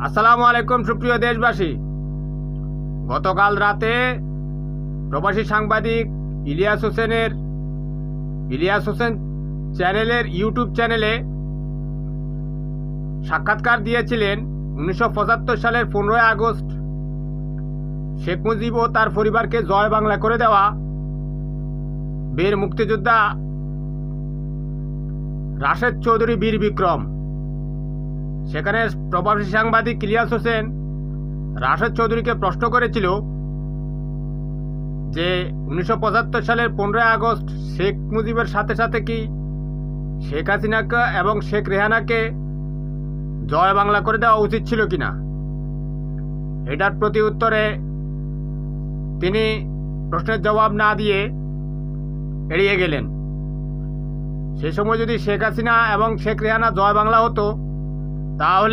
আসসালামু আলাইকুম সুপ্রিয় দেশবাসী। গতকাল রাতে প্রবাসী সাংবাদিক ইলিয়াস হোসেন চ্যানেলের ইউটিউব চ্যানেলে সাক্ষাৎকার দিয়েছিলেন 1975 সালের 15 আগস্ট শেখ মুজিব ও তার পরিবারকে জয় বাংলা করে দেওয়া বীর মুক্তিযোদ্ধা রাশেদ চৌধুরী বীর বিক্রম। সেখানে প্রবাসী সাংবাদিক ইলিয়াস হোসেন রাশেদ চৌধুরীকে প্রশ্ন করেছিল যে 1975 সালের 15 আগস্ট শেখ মুজিবের সাথে সাথে কি শেখ হাসিনাকে এবং শেখ রেহানাকে জয় বাংলা করে দেওয়া উচিত ছিল কিনা। এটার প্রতি উত্তরে তিনি প্রশ্নের জবাব না দিয়ে এড়িয়ে গেলেন। সে সময় যদি শেখ হাসিনা এবং শেখ রেহানা জয় বাংলা হতো তাহলে